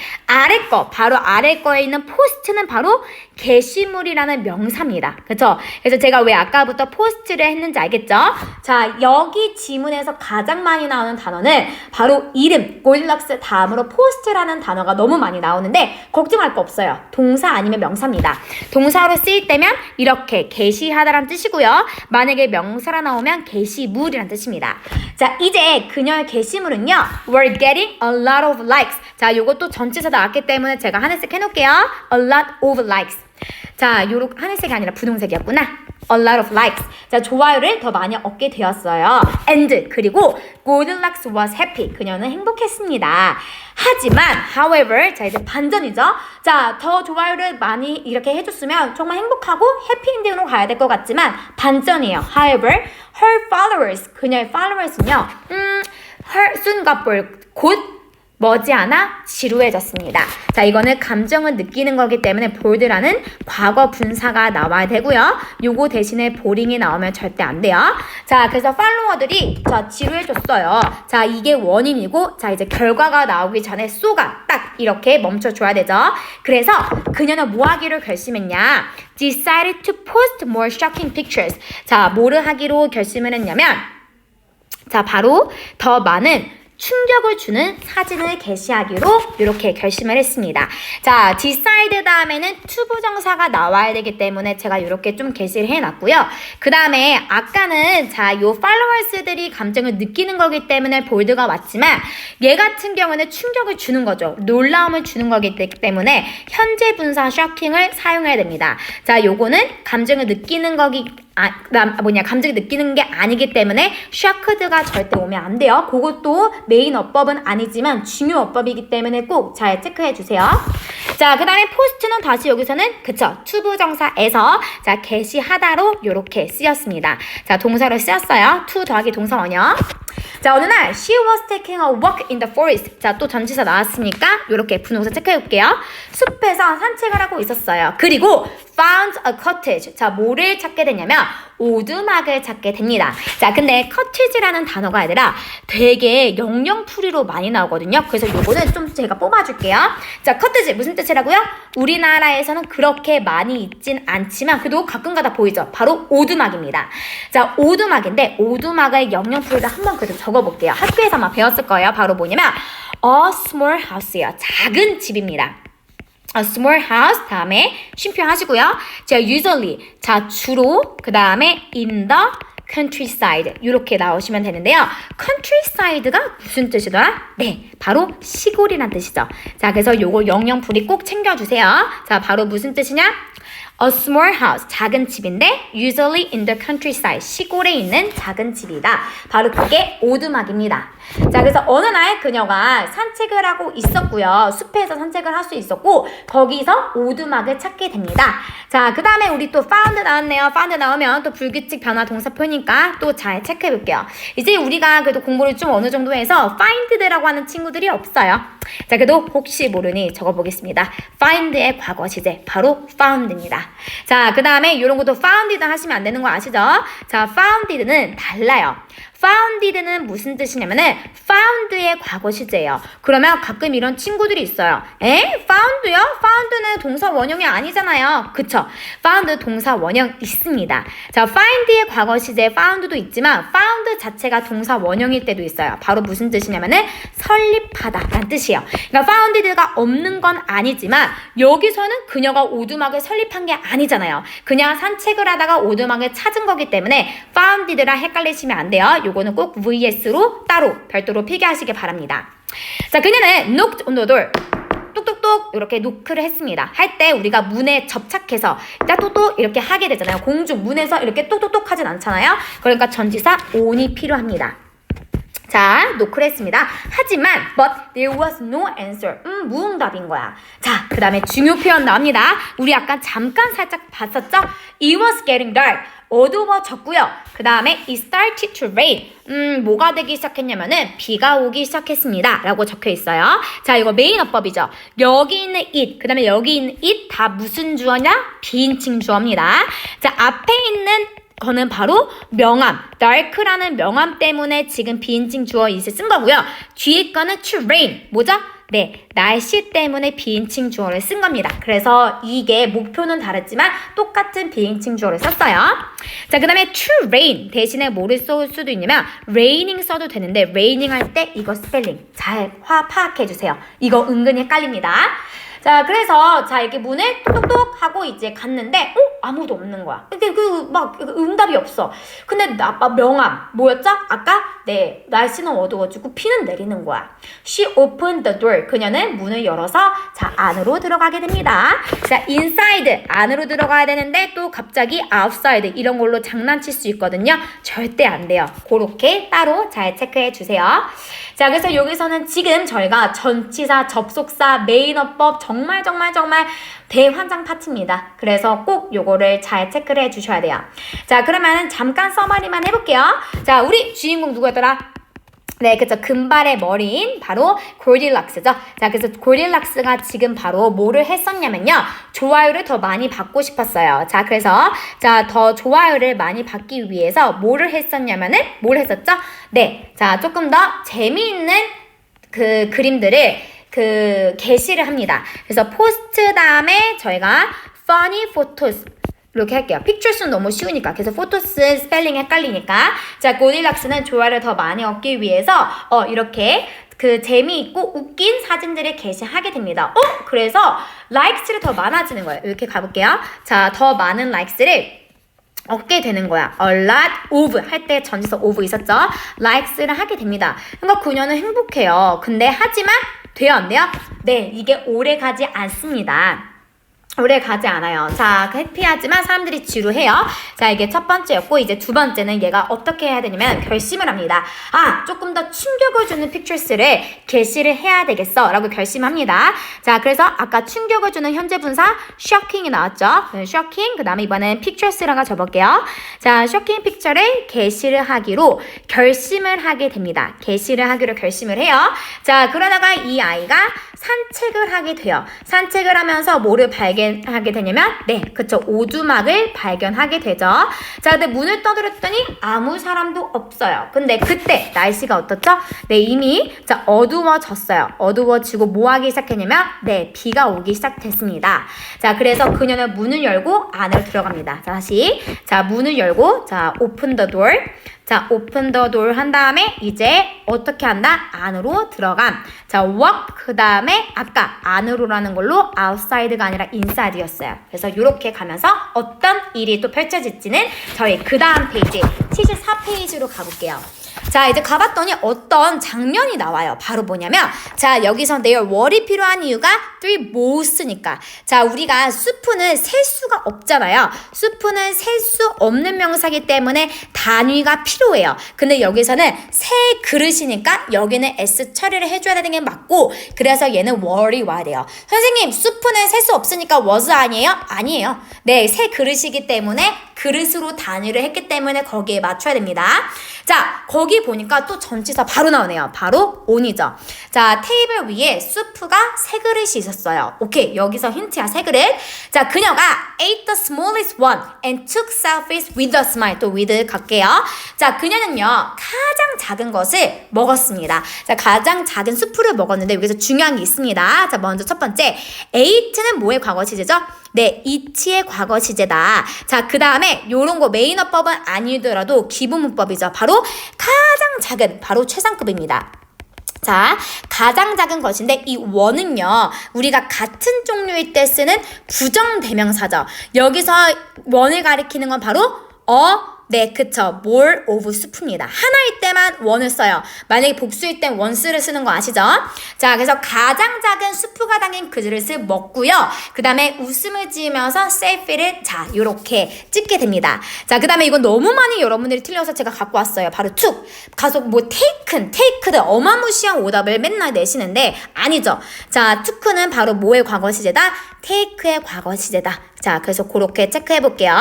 Speaker 1: 바로 아래 거에 있는 post는 바로 게시물이라는 명사입니다. 그렇죠? 그래서 제가 왜 아까부터 post를 했는지 알겠죠? 자, 여기 지문에서 가장 많이 나오는 단어는 바로 이름, 골디락스 다음으로 post라는 단어가 너무 많이 나오는데 걱정할 거 없어요. 동사 아니면 명사입니다. 동사로 쓰일 때면 이렇게 게시하다라는 뜻이고요. 만약에 명사라 나오면 게시물이라는 뜻입니다. 자, 이제 그녀의 게시물은요. We're getting a lot of likes. 자, 요것도 전치사 나왔기 때문에 제가 하늘색 해놓을게요. A lot of likes. 자, 요렇게 하늘색이 아니라 분홍색이었구나. A lot of likes. 자, 좋아요를 더 많이 얻게 되었어요. And 그리고 Goldilocks was happy. 그녀는 행복했습니다. 하지만 however 자 이제 반전이죠. 자, 더 좋아요를 많이 이렇게 해줬으면 정말 행복하고 해피엔딩으로 가야 될 것 같지만 반전이에요. However her followers 그녀의 followers는요. her soon got bored. 곧 머지않아 지루해졌습니다. 자, 이거는 감정을 느끼는 거기 때문에 bored라는 과거 분사가 나와야 되고요. 요거 대신에 boring이 나오면 절대 안 돼요. 자, 그래서 팔로워들이 지루해졌어요. 자, 이게 원인이고 자, 이제 결과가 나오기 전에 so가 딱 이렇게 멈춰줘야 되죠. 그래서 그녀는 뭐 하기로 결심했냐? Decided to post more shocking pictures. 자, 뭐를 하기로 결심을 했냐면 자, 바로 더 많은 충격을 주는 사진을 게시하기로 이렇게 결심을 했습니다. 자, decide 다음에는 to 부정사가 나와야 되기 때문에 제가 이렇게 좀 게시를 해놨고요. 그 다음에 아까는 자, 요 followers들이 감정을 느끼는 거기 때문에 bold가 왔지만 얘 같은 경우는 충격을 주는 거죠. 놀라움을 주는 거기 때문에 현재 분사 shocking을 사용해야 됩니다. 자, 요거는 감정을 느끼는 감정을 느끼는 게 아니기 때문에 shocked가 절대 오면 안 돼요. 그것도 메인 어법은 아니지만 중요 어법이기 때문에 꼭 잘 체크해 주세요. 자, 그 다음에 post는 다시 여기서는 그쵸, 투부정사에서 자, 게시하다로 이렇게 쓰였습니다. 자, 동사로 쓰였어요. to 더하기 동사 원형. 자, 어느 날 she was taking a walk in the forest. 자, 또 전치사 나왔으니까 이렇게 분홍사 체크해 볼게요. 숲에서 산책을 하고 있었어요. 그리고 found a cottage. 자, 뭐를 찾게 되냐면 오두막을 찾게 됩니다. 자, 근데 cottage라는 단어가 아니라 되게 영영풀이로 많이 나오거든요. 그래서 요거는 좀 제가 뽑아줄게요. 자, cottage 무슨 뜻이라고요? 우리나라에서는 그렇게 많이 있진 않지만 그래도 가끔가다 보이죠? 바로 오두막입니다. 자, 오두막인데 오두막의 영영풀이를 한번 그래도 적어볼게요. 학교에서만 배웠을 거예요. 바로 뭐냐면 a small house예요. 작은 집입니다. A small house 다음에 쉼표 하시고요. 자, usually 자, 주로 그 다음에 in the countryside 이렇게 나오시면 되는데요. countryside가 무슨 뜻이더라? 네, 바로 시골이란 뜻이죠. 자, 그래서 요거 영영풀이 꼭 챙겨주세요. 자, 바로 무슨 뜻이냐? A small house, 작은 집인데 usually in the countryside, 시골에 있는 작은 집이다. 바로 그게 오두막입니다. 자, 그래서 어느 날 그녀가 산책을 하고 있었고요. 숲에서 산책을 할 수 있었고 거기서 오두막을 찾게 됩니다. 자, 그 다음에 우리 또 found 나왔네요. found 나오면 또 불규칙 변화 동사표니까 또 잘 체크해 볼게요. 이제 우리가 그래도 공부를 좀 어느 정도 해서 find라고 하는 친구들이 없어요. 자, 그래도 혹시 모르니 적어보겠습니다. find의 과거 시제 바로 found입니다. 자, 그 다음에 이런 것도 founded 하시면 안 되는 거 아시죠? 자, founded는 달라요. founded는 무슨 뜻이냐면은 found의 과거 시제예요. 그러면 가끔 이런 친구들이 있어요. found요? found는 동사 원형이 아니잖아요. 그쵸? found 동사 원형 있습니다. 자, find의 과거 시제 found도 있지만 found 자체가 동사 원형일 때도 있어요. 바로 무슨 뜻이냐면은 설립하다 라는 뜻이에요. 그러니까 founded가 없는 건 아니지만 여기서는 그녀가 오두막을 설립한 게 아니잖아요. 그냥 산책을 하다가 오두막을 찾은 거기 때문에 founded랑 헷갈리시면 안 돼요. 요거는 꼭 VS로 따로 별도로 필기하시기 바랍니다. 자, 그녀는 knocked on the door. 똑똑똑 이렇게 노크를 했습니다. 할 때 우리가 문에 접착해서 똑똑 이렇게 하게 되잖아요. 공중 문에서 이렇게 똑똑똑 하진 않잖아요. 그러니까 전치사 on이 필요합니다. 자, 노크를 했습니다. 하지만 but there was no answer. 무응답인 거야. 자, 그 다음에 중요 표현 나옵니다. 우리 아까 잠깐 살짝 봤었죠? It was getting dark. 어두워졌고요. 그 다음에 it started to rain. 뭐가 되기 시작했냐면은 비가 오기 시작했습니다. 라고 적혀 있어요. 자, 이거 메인어법이죠. 여기 있는 it, 그 다음에 여기 있는 it 다 무슨 주어냐? 비인칭 주어입니다. 자, 앞에 있는 거는 바로 명암, dark라는 명암 때문에 지금 비인칭 주어 it을 쓴 거고요. 뒤에 거는 to rain, 뭐죠? 네, 날씨 때문에 비인칭 주어를 쓴 겁니다. 그래서 이게 목표는 다르지만 똑같은 비인칭 주어를 썼어요. 자, 그 다음에 to rain 대신에 뭐를 쓸 수도 있냐면 raining 써도 되는데 raining 할 때 이거 스펠링 잘 파악해 주세요. 이거 은근히 헷갈립니다. 자, 그래서 자, 이렇게 문을 똑똑똑 하고 이제 갔는데 아무도 없는 거야. 근데 막 응답이 없어. 근데 명암 뭐였죠? 아까 네, 날씨는 어두워지고 비는 내리는 거야. She opened the door. 그녀는 문을 열어서 자, 안으로 들어가게 됩니다. 자, inside 안으로 들어가야 되는데 또 갑자기 outside 이런 걸로 장난칠 수 있거든요. 절대 안 돼요. 그렇게 따로 잘 체크해 주세요. 자, 그래서 여기서는 지금 저희가 전치사, 접속사, 메인어법 정말 대환장 파트입니다. 그래서 꼭 요거를 잘 체크를 해주셔야 돼요. 자, 그러면 잠깐 서머리만 해볼게요. 자, 우리 주인공 누구였더라? 네, 그쵸. 금발의 머리인 바로 골딜락스죠. 자, 그래서 골딜락스가 지금 바로 뭐를 했었냐면요. 좋아요를 더 많이 받고 싶었어요. 자, 그래서 자, 더 좋아요를 많이 받기 위해서 뭐를 했었냐면은 뭘 했었죠? 네, 자, 조금 더 재미있는 그 그림들을 게시를 합니다. 그래서 포스트 다음에 저희가 funny photos 이렇게 할게요. 픽처스는 너무 쉬우니까. 그래서 포토스 스펠링 헷갈리니까. 자, 골딜락스는 좋아요를 더 많이 얻기 위해서 이렇게 재미있고 웃긴 사진들을 게시하게 됩니다. 그래서 likes를 더 많아지는 거예요. 이렇게 가볼게요. 자, 더 많은 likes를 얻게 되는 거야. A lot of 할 때 전치사 of 있었죠? likes를 하게 됩니다. 그러니까 그녀는 행복해요. 근데 하지만 돼요, 안 돼요? 네, 이게 오래 가지 않습니다. 오래 가지 않아요. 자, 해피하지만 사람들이 지루해요. 자, 이게 첫 번째였고 이제 두 번째는 얘가 어떻게 해야 되냐면 결심을 합니다. 조금 더 충격을 주는 픽처스를 게시를 해야 되겠어 라고 결심합니다. 자, 그래서 아까 충격을 주는 현재 분사 shocking이 나왔죠. shocking, 그 다음에 이번엔 pictures라고 적어볼게요. 자, shocking 픽처를 게시를 하기로 결심을 하게 됩니다. 게시를 하기로 결심을 해요. 자, 그러다가 이 아이가 산책을 하게 돼요. 산책을 하면서 뭐를 발견하게 되냐면 네, 그쵸. 오두막을 발견하게 되죠. 자, 근데 문을 떠들었더니 아무 사람도 없어요. 근데 그때 날씨가 어떻죠? 네, 이미 자, 어두워졌어요. 어두워지고 뭐 하기 시작했냐면 네, 비가 오기 시작됐습니다. 자, 그래서 그녀는 문을 열고 안으로 들어갑니다. 자, 다시 자, 문을 열고 자, open the door. 자, open the door 한 다음에 이제 어떻게 한다? 안으로 들어감. 자, walk 그 다음에 아까 안으로라는 걸로 outside가 아니라 inside였어요. 그래서 이렇게 가면서 어떤 일이 또 펼쳐질지는 저희 그 다음 페이지 74페이지로 가볼게요. 자, 이제 가봤더니 어떤 장면이 나와요. 바로 뭐냐면, 자, 여기서 their were이 필요한 이유가 three most니까. 자, 우리가 수프는 셀 수가 없잖아요. 수프는 셀 수 없는 명사이기 때문에 단위가 필요해요. 근데 여기서는 세 그릇이니까 여기는 S 처리를 해줘야 되는 게 맞고, 그래서 얘는 were이 와야 돼요. 선생님, 수프는 셀 수 없으니까 was 아니에요? 아니에요. 네, 세 그릇이기 때문에 그릇으로 단위를 했기 때문에 거기에 맞춰야 됩니다. 자, 거기 보니까 또 전치사 바로 나오네요. 바로 on이죠. 자, 테이블 위에 수프가 세 그릇이 있었어요. 오케이, 여기서 힌트야, 세 그릇. 자, 그녀가 ate the smallest one and took selfies with a smile. 또 with 갈게요. 자, 그녀는요, 가장 작은 것을 먹었습니다. 자, 가장 작은 수프를 먹었는데 여기서 중요한 게 있습니다. 자, 먼저 첫 번째, ate는 뭐의 과거 시제죠? 네, eat의 과거 시제다. 자, 그 다음에 요런 거 메인어법은 아니더라도 기본 문법이죠. 바로 가장 작은, 바로 최상급입니다. 자, 가장 작은 것인데 이 원은요, 우리가 같은 종류일 때 쓰는 부정대명사죠. 여기서 원을 가리키는 건 바로 네, 그쵸. more of 수프입니다. 하나일 때만 원을 써요. 만약에 복수일 땐 원스를 쓰는 거 아시죠? 자, 그래서 가장 작은 수프가 담긴 그 그릇을 먹고요. 그 다음에 웃음을 지으면서 셀피를 자, 요렇게 찍게 됩니다. 자, 그 다음에 이건 너무 많이 여러분들이 틀려서 제가 갖고 왔어요. 바로 took. 가서 뭐 take는 어마무시한 오답을 맨날 내시는데 아니죠. 자, took는 바로 뭐의 과거 시제다? take의 과거 시제다. 자, 그래서 그렇게 체크해 볼게요.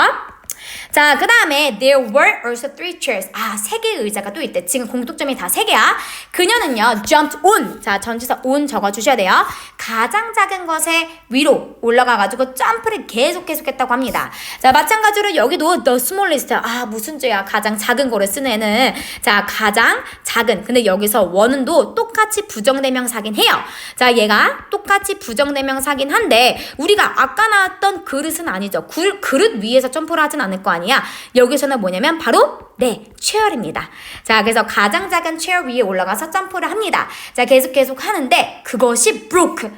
Speaker 1: 자, 그 다음에 there were also three chairs. 아, 세 개의 의자가 또 있대. 지금 공통점이 다 세 개야. 그녀는요, jumped on. 자, 전치사 on 적어주셔야 돼요. 가장 작은 것에 위로 올라가가지고 점프를 계속했다고 합니다. 자, 마찬가지로 여기도 the smallest. 아, 무슨 죄야. 가장 작은 거를 쓰는 애는. 자, 가장 작은. 근데 여기서 원은도 똑같이 부정대명사긴 해요. 자, 얘가 똑같이 부정대명사긴 한데 우리가 아까 나왔던 그릇은 아니죠. 그릇 위에서 점프를 하진 않을 거 아니야. 여기서는 뭐냐면 바로 네, 체어입니다. 자, 그래서 가장 작은 체어 위에 올라가서 점프를 합니다. 자, 계속 하는데 그것이 broke.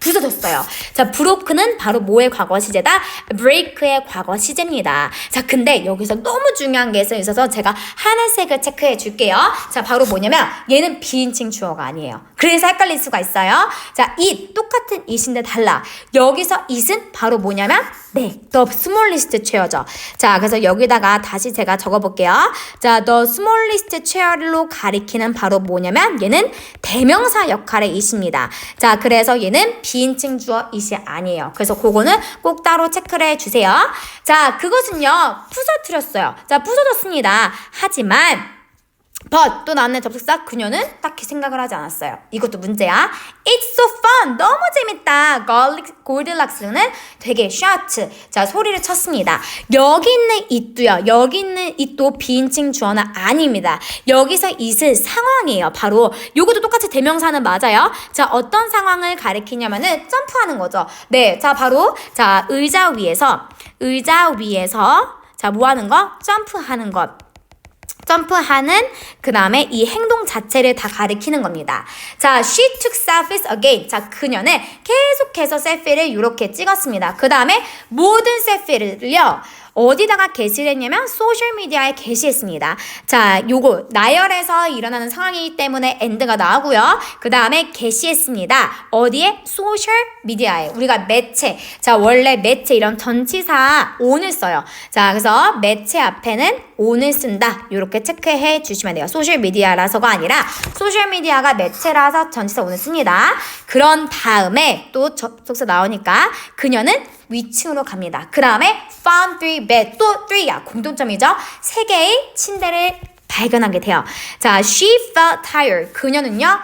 Speaker 1: 부서졌어요. 자, broke는 바로 뭐의 과거 시제다? break의 과거 시제입니다. 자, 근데 여기서 너무 중요한 게 있어서 제가 하늘색을 체크해 줄게요. 자, 바로 뭐냐면 얘는 비인칭 주어가 아니에요. 그래서 헷갈릴 수가 있어요. 자, it 똑같은 it인데 달라. 여기서 it은 바로 뭐냐면 네, the smallest chair죠. 자, 그래서 여기다가 다시 제가 적어볼게요. 자, the smallest chair로 가리키는 바로 뭐냐면 얘는 대명사 역할의 it입니다. 자, 그래서 얘는 비인칭 주어 it이 아니에요. 그래서 그거는 꼭 따로 체크를 해주세요. 자, 그것은요, 부서뜨렸어요. 자, 부서졌습니다. 하지만 but 또 나왔네 접속사 그녀는 딱히 생각을 하지 않았어요. 이것도 문제야. It's so fun. 너무 재밌다. 골디락스는 되게 shot. 자, 소리를 쳤습니다. 여기 있는 it도요. 여기 있는 it도 비인칭 주어는 아닙니다. 여기서 it은 상황이에요. 바로 요것도 똑같이 대명사는 맞아요. 자, 어떤 상황을 가리키냐면은 점프하는 거죠. 네, 자, 바로 자, 의자 위에서 자, 뭐 하는 거? 점프하는 것. 점프하는 그 다음에 이 행동 자체를 다 가리키는 겁니다. 자, she took selfies again. 자, 그녀는 계속해서 셀피를 이렇게 찍었습니다. 그 다음에 모든 셀피를요. 어디다가 게시를 했냐면 소셜미디어에 게시했습니다. 자, 요거 나열해서 일어나는 상황이기 때문에 end가 나오고요. 그 다음에 게시했습니다. 어디에? 소셜미디어에. 우리가 매체. 자, 원래 매체 이런 전치사 on을 써요. 자, 그래서 매체 앞에는 on을 쓴다. 요렇게 체크해 주시면 돼요. 소셜미디어라서가 아니라 소셜미디어가 매체라서 전치사 on을 씁니다. 그런 다음에 또 접속사 나오니까 그녀는 위층으로 갑니다. 그 다음에 found three bed. 또 3야. 공통점이죠. 3개의 침대를 발견하게 돼요. 자, she felt tired. 그녀는요,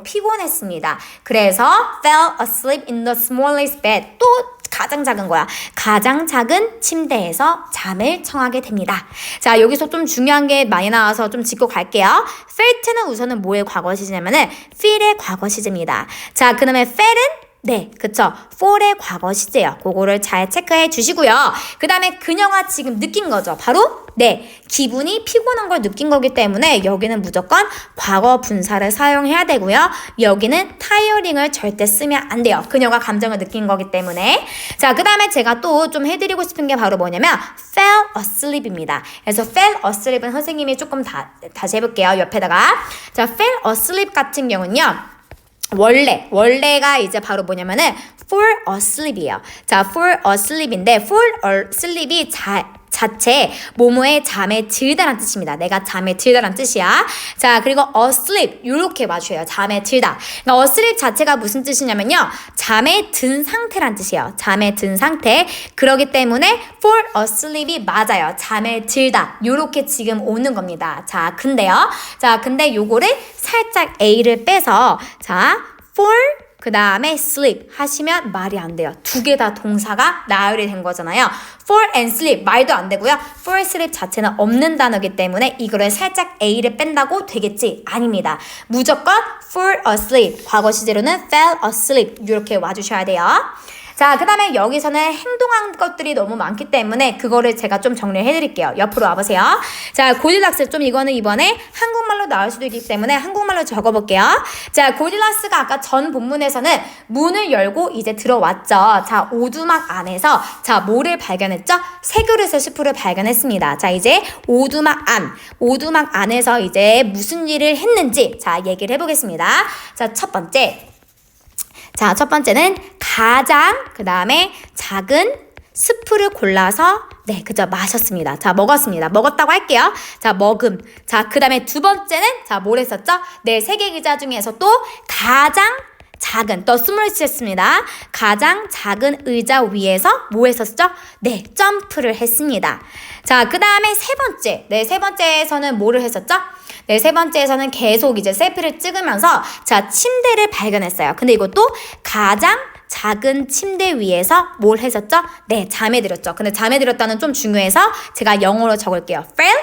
Speaker 1: 피곤했습니다. 그래서 fell asleep in the smallest bed. 또 가장 작은 거야. 가장 작은 침대에서 잠을 청하게 됩니다. 자, 여기서 좀 중요한 게 많이 나와서 좀 짚고 갈게요. felt는 우선은 뭐의 과거 시제냐면은 feel의 과거 시제입니다. 자, 그 다음에 fel은 네, 그쵸. for의 과거 시제요. 그거를 잘 체크해 주시고요. 그 다음에 그녀가 지금 느낀 거죠. 바로 네, 기분이 피곤한 걸 느낀 거기 때문에 여기는 무조건 과거 분사를 사용해야 되고요. 여기는 tiring을 절대 쓰면 안 돼요. 그녀가 감정을 느낀 거기 때문에. 자, 그 다음에 제가 또 좀 해드리고 싶은 게 바로 뭐냐면 fell asleep입니다. 그래서 fell asleep은 선생님이 조금 다시 해볼게요. 옆에다가. 자, fell asleep 같은 경우는요. 원래가 이제 바로 뭐냐면은 fall asleep이에요. 자, fall asleep인데 fall asleep이 자체 뭐뭐의 잠에 들다란 뜻입니다. 내가 잠에 들다란 뜻이야. 자, 그리고 asleep 이렇게 맞춰요. 잠에 들다. 그러니까 asleep 자체가 무슨 뜻이냐면요. 잠에 든 상태란 뜻이에요. 잠에 든 상태. 그러기 때문에 fall asleep이 맞아요. 잠에 들다. 이렇게 지금 오는 겁니다. 자, 근데 요거를 살짝 A를 빼서 자, fall 그 다음에 sleep 하시면 말이 안 돼요. 두 개 다 동사가 나열이 된 거잖아요. fall and sleep 말도 안 되고요. fall, sleep 자체는 없는 단어이기 때문에 이거를 살짝 A를 뺀다고 되겠지? 아닙니다. 무조건 fall asleep, 과거 시제로는 fell asleep 이렇게 와주셔야 돼요. 자, 그 다음에 여기서는 행동한 것들이 너무 많기 때문에 그거를 제가 좀 정리를 해드릴게요. 옆으로 와보세요. 자, 고딜락스 좀 이거는 이번에 한국말로 나올 수도 있기 때문에 한국말로 적어볼게요. 자, 고딜락스가 아까 전 본문에서는 문을 열고 이제 들어왔죠. 자, 오두막 안에서 자, 뭐를 발견했죠? 새 그릇의 수프를 발견했습니다. 자, 이제 오두막 안에서 이제 무슨 일을 했는지 자, 얘기를 해보겠습니다. 자, 첫 번째는 가장 그 다음에 작은 스프를 골라서 네, 그죠. 마셨습니다. 자, 먹었다고 할게요. 자, 먹음. 자, 그 다음에 두 번째는 자, 뭘 했었죠? 네, 세계 기자 중에서 또 가장 작은, 더 스몰리스 했습니다. 가장 작은 의자 위에서 뭐 했었죠? 네, 점프를 했습니다. 자, 그 다음에 세 번째에서는 뭐를 했었죠? 네, 세 번째에서는 계속 이제 셀피를 찍으면서 자, 침대를 발견했어요. 근데 이것도 가장 작은 침대 위에서 뭘 했었죠? 네, 잠에 들었죠. 근데 잠에 들었다는 좀 중요해서 제가 영어로 적을게요. fell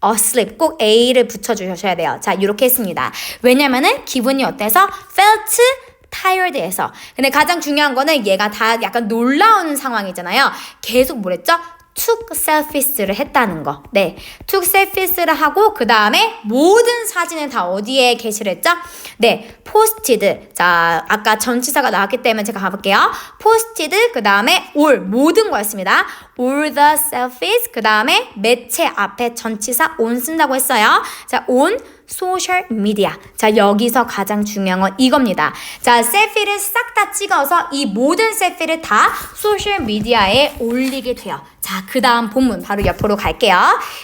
Speaker 1: asleep 꼭 A를 붙여주셔야 돼요. 자, 이렇게 했습니다. 왜냐면은 기분이 어때서 felt tired에서. 근데 가장 중요한 거는 얘가 다 약간 놀라운 상황이잖아요. 계속 뭘 했죠? took selfies를 했다는 거. 네, took selfies를 하고 그 다음에 모든 사진을 다 어디에 게시를 했죠? 네, posted. 자, 아까 전치사가 나왔기 때문에 제가 가볼게요. posted 그 다음에 all 모든 거였습니다. all the selfies 그 다음에 매체 앞에 전치사 on 쓴다고 했어요. 자, on 소셜 미디어. 자, 여기서 가장 중요한 건 이겁니다. 자, 셀피를 싹 다 찍어서 이 모든 셀피를 다 소셜 미디어에 올리게 돼요. 자, 그 다음 본문 바로 옆으로 갈게요.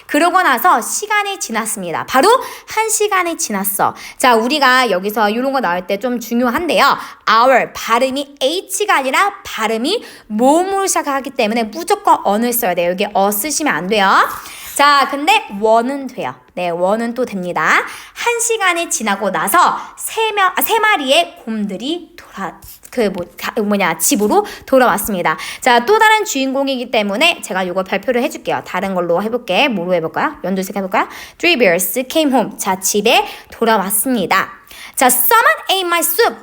Speaker 1: 그러고 나서 시간이 지났습니다. 바로 1시간이 지났어. 자, 우리가 여기서 이런 거 나올 때 좀 중요한데요. hour 발음이 H가 아니라 발음이 모음으로 시작하기 때문에 무조건 on을 써야 돼요. 여기 쓰시면 안 돼요. 자, 근데 원은 돼요. 네, 원은 또 됩니다. 1시간이 지나고 나서 세 마리의 곰들이 집으로 돌아왔습니다. 자, 또 다른 주인공이기 때문에 제가 이거 발표를 해줄게요. 다른 걸로 해볼게. 뭐로 해볼까요? 연두색 해볼까요? Three bears came home. 자, 집에 돌아왔습니다. 자, someone ate my soup.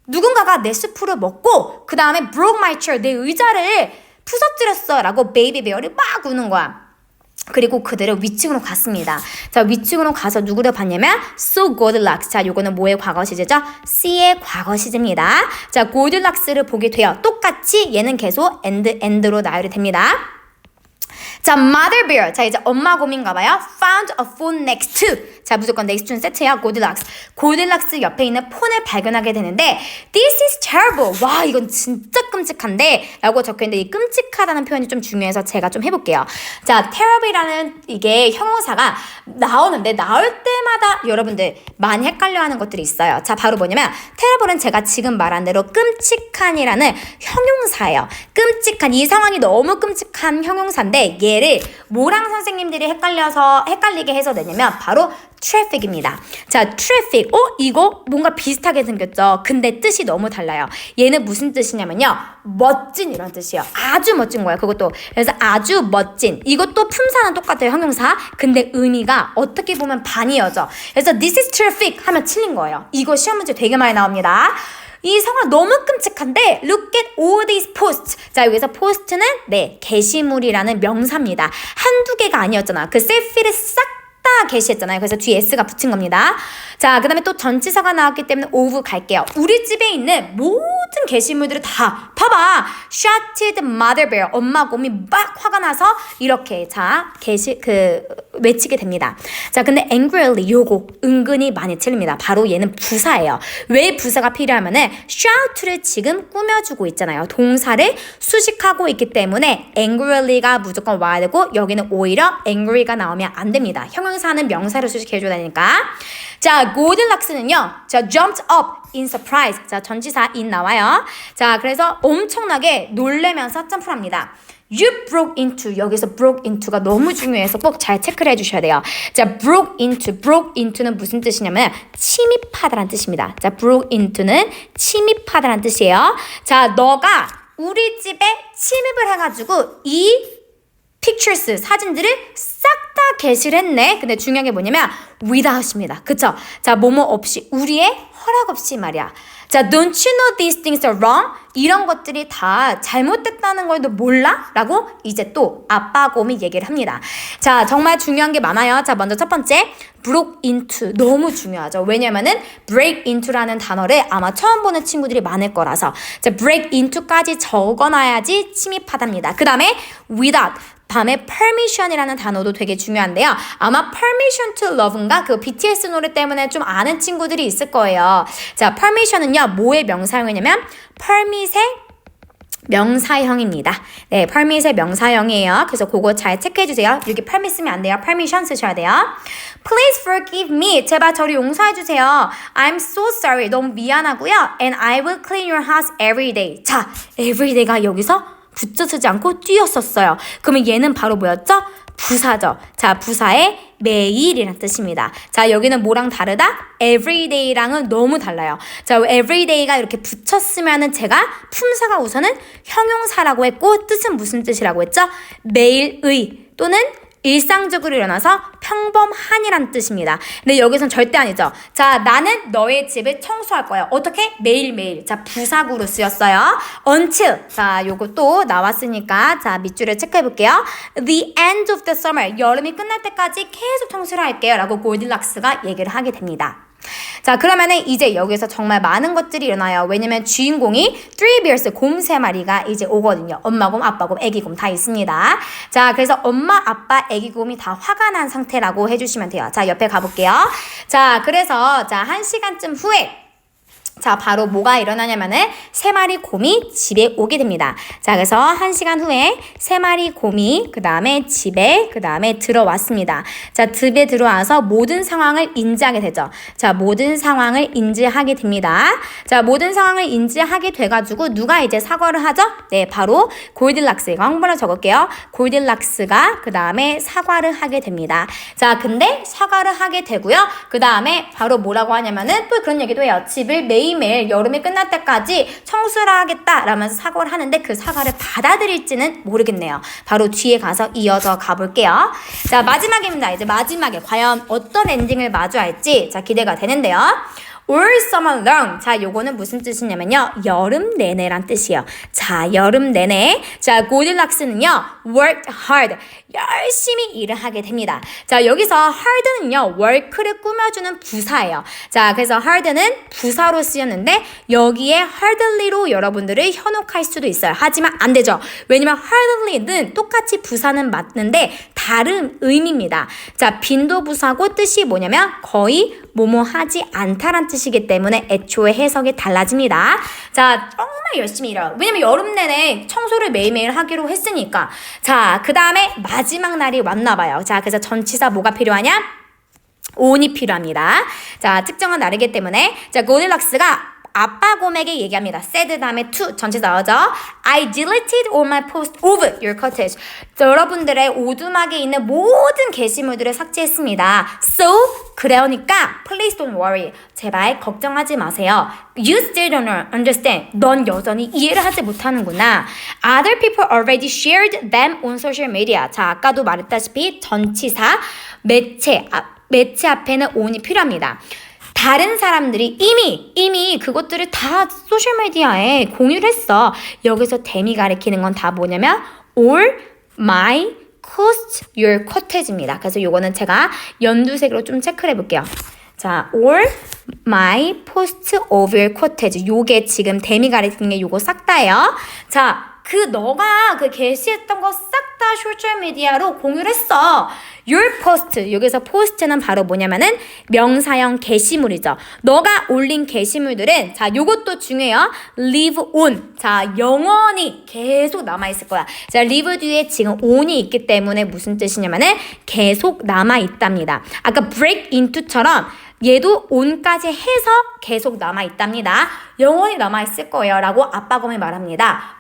Speaker 1: 누군가가 내 수프를 먹고 그 다음에 broke my chair. 내 의자를 부서뜨렸어. 라고 베이비 베어를 막 우는 거야. 그리고 그들은 위층으로 갔습니다. 자, 위층으로 가서 누구를 봤냐면 so Goldilocks. 자, 요거는 뭐의 과거 시제죠? C의 과거 시제입니다. 자, Goldillocks를 보게 돼요. 똑같이 얘는 계속 end로 나열이 됩니다. 자, mother bear. 자, 이제 엄마 곰인가 봐요. found a phone next to. 자, 무조건 next는 세트야. Goldilocks. Goldilocks 옆에 있는 폰을 발견하게 되는데 this is terrible. 와, 이건 진짜 끔찍한데 라고 적혀있는데 이 끔찍하다는 표현이 좀 중요해서 제가 좀 해볼게요. 자, terrible이라는 이게 형용사가 나오는데 나올 때마다 여러분들 많이 헷갈려하는 것들이 있어요. 자, 바로 뭐냐면 terrible은 제가 지금 말한 대로 끔찍한이라는 형용사예요. 끔찍한, 이 상황이 너무 끔찍한 형용사인데 얘를 뭐랑 선생님들이 헷갈리게 해서 내냐면 바로 traffic입니다. 자, traffic. 이거 뭔가 비슷하게 생겼죠? 근데 뜻이 너무 달라요. 얘는 무슨 뜻이냐면요. 멋진 이런 뜻이에요. 아주 멋진 거예요. 그것도. 그래서 아주 멋진. 이것도 품사는 똑같아요. 형용사. 근데 의미가 어떻게 보면 반이어져. 그래서 this is traffic 하면 틀린 거예요. 이거 시험 문제 되게 많이 나옵니다. 이 상황 너무 끔찍한데 look at all these posts. 자, 여기서 post는 네, 게시물이라는 명사입니다. 한두 개가 아니었잖아. 그 셀피를 싹 다 게시했잖아요. 그래서 뒤에 s가 붙인 겁니다. 자, 그 다음에 또 전치사가 나왔기 때문에 of 갈게요. 우리 집에 있는 모든 게시물들을 다 봐봐. shouted mother bear. 엄마 곰이 막 화가 나서 이렇게 자 외치게 됩니다. 자, 근데 angrily 요거 은근히 많이 틀립니다. 바로 얘는 부사예요. 왜 부사가 필요하면은 shout를 지금 꾸며주고 있잖아요. 동사를 수식하고 있기 때문에 angrily가 무조건 와야 되고 여기는 오히려 angry가 나오면 안 됩니다. 형용사는 명사를 수식해줘야 되니까. 자, Goldilocks는요. 자, jumped up in surprise. 자, 전치사 in 나와요. 자, 그래서 엄청나게 놀래면서 점프를 합니다. You broke into. 여기서 broke into가 너무 중요해서 꼭 잘 체크를 해주셔야 돼요. 자, broke into는 무슨 뜻이냐면 침입하다라는 뜻입니다. 자, broke into는 침입하다라는 뜻이에요. 자, 너가 우리 집에 침입을 해가지고 이 pictures, 사진들을 싹 다 게시를 했네. 근데 중요한 게 뭐냐면 without입니다. 그쵸? 자, 뭐뭐 없이, 우리의 허락 없이 말이야. 자, don't you know these things are wrong? 이런 것들이 다 잘못됐다는 걸 너 몰라? 라고 이제 또 아빠 곰이 얘기를 합니다. 자, 정말 중요한 게 많아요. 자, 먼저 첫 번째 broke into 너무 중요하죠. 왜냐면은 break into라는 단어를 아마 처음 보는 친구들이 많을 거라서 자, break into까지 적어놔야지 침입하답니다. 그 다음에 without 다음에 permission이라는 단어도 되게 중요한데요. 아마 permission to love인가? 그 BTS 노래 때문에 좀 아는 친구들이 있을 거예요. 자, permission은요. 뭐의 명사형이냐면 permit의 명사형입니다. 네, permit의 명사형이에요. 그래서 그거 잘 체크해주세요. 여기 permit 쓰면 안 돼요. permission 쓰셔야 돼요. Please forgive me. 제발 저를 용서해주세요. I'm so sorry. 너무 미안하고요. And I will clean your house every day. 자, every day가 여기서 붙여 쓰지 않고 띄었었어요. 그러면 얘는 바로 뭐였죠? 부사죠. 자, 부사의 매일이란 뜻입니다. 자, 여기는 뭐랑 다르다? everyday랑은 너무 달라요. 자, everyday가 이렇게 붙였으면은 제가 품사가 우선은 형용사라고 했고 뜻은 무슨 뜻이라고 했죠? 매일의 또는 일상적으로 일어나서 평범한이란 뜻입니다. 근데 여기선 절대 아니죠. 자, 나는 너의 집을 청소할 거야. 어떻게? 매일매일. 자, 부사구로 쓰였어요. until. 자, 요거 또 나왔으니까 자, 밑줄을 체크해 볼게요. The end of the summer. 여름이 끝날 때까지 계속 청소를 할게요. 라고 골딜락스가 얘기를 하게 됩니다. 자, 그러면은 이제 여기서 정말 많은 것들이 일어나요. 왜냐면 주인공이 three bears, 곰 3마리가 이제 오거든요. 엄마 곰, 아빠 곰, 애기 곰 다 있습니다. 자, 그래서 엄마, 아빠, 애기 곰이 다 화가 난 상태라고 해주시면 돼요. 자, 옆에 가볼게요. 자, 그래서 자, 1시간쯤 후에 자, 바로 뭐가 일어나냐면은 3마리 곰이 집에 오게 됩니다. 자, 그래서 1시간 후에 3마리 곰이 그 다음에 집에 그 다음에 들어왔습니다. 자, 집에 들어와서 모든 상황을 인지하게 되죠. 자, 모든 상황을 인지하게 됩니다. 자, 모든 상황을 인지하게 돼가지고 누가 이제 사과를 하죠? 네, 바로 골딜락스. 이거 한 번에 적을게요. 골딜락스가 그 다음에 사과를 하게 됩니다. 자, 근데 사과를 하게 되고요. 그 다음에 바로 뭐라고 하냐면은 또 그런 얘기도 해요. 집을 매일매일 여름이 끝날 때까지 청소를 하겠다 라면서 사과를 하는데 그 사과를 받아들일지는 모르겠네요. 바로 뒤에 가서 이어서 가볼게요. 자, 마지막입니다. 이제 마지막에 과연 어떤 엔딩을 마주할지 자, 기대가 되는데요. All summer long. 자, 요거는 무슨 뜻이냐면요. 여름 내내란 뜻이에요. 자, 여름 내내. 자, 골딜락스는요. worked hard. 열심히 일을 하게 됩니다. 자, 여기서 hard는요. work를 꾸며주는 부사예요. 자, 그래서 hard는 부사로 쓰였는데 여기에 hardly로 여러분들을 현혹할 수도 있어요. 하지만 안 되죠. 왜냐면 hardly는 똑같이 부사는 맞는데 다른 의미입니다. 자, 빈도부사고 뜻이 뭐냐면 거의 뭐뭐 하지 않다란 뜻이기 때문에 애초에 해석이 달라집니다. 자, 정말 열심히 일해요. 왜냐면 여름 내내 청소를 매일매일 하기로 했으니까. 자, 그 다음에 마지막 날이 왔나 봐요. 자, 그래서 전치사 뭐가 필요하냐? on이 필요합니다. 자, 특정한 날이기 때문에 자, 골딜락스가 아빠 곰에게 얘기합니다. said 다음에 to 전치사 나오죠. I deleted all my posts of your cottage. 자, 여러분들의 오두막에 있는 모든 게시물들을 삭제했습니다. So 그러니까 please don't worry. 제발 걱정하지 마세요. You still don't understand. 넌 여전히 이해를 하지 못하는구나. Other people already shared them on social media. 자, 아까도 말했다시피 전치사 매체 앞에는 on이 필요합니다. 다른 사람들이 이미 그것들을 다 소셜미디어에 공유를 했어. 여기서 댐이 가리키는 건 다 뭐냐면 all my cost your cottage입니다. 그래서 요거는 제가 연두색으로 좀 체크를 해볼게요. 자, all my post of your cottage. 요게 지금 댐이 가리키는 게 요거 싹 다예요. 자, 너가 게시했던 거 싹 다 소셜미디어로 공유를 했어. Your post. 여기서 post는 바로 뭐냐면은 명사형 게시물이죠. 너가 올린 게시물들은 자, 요것도 중요해요. live on. 자, 영원히 계속 남아있을 거야. 자, live 뒤에 지금 on이 있기 때문에 무슨 뜻이냐면은 계속 남아있답니다. 아까 break into처럼 얘도 on까지 해서 계속 남아있답니다. 영원히 남아있을 거예요 라고 아빠곰이 말합니다.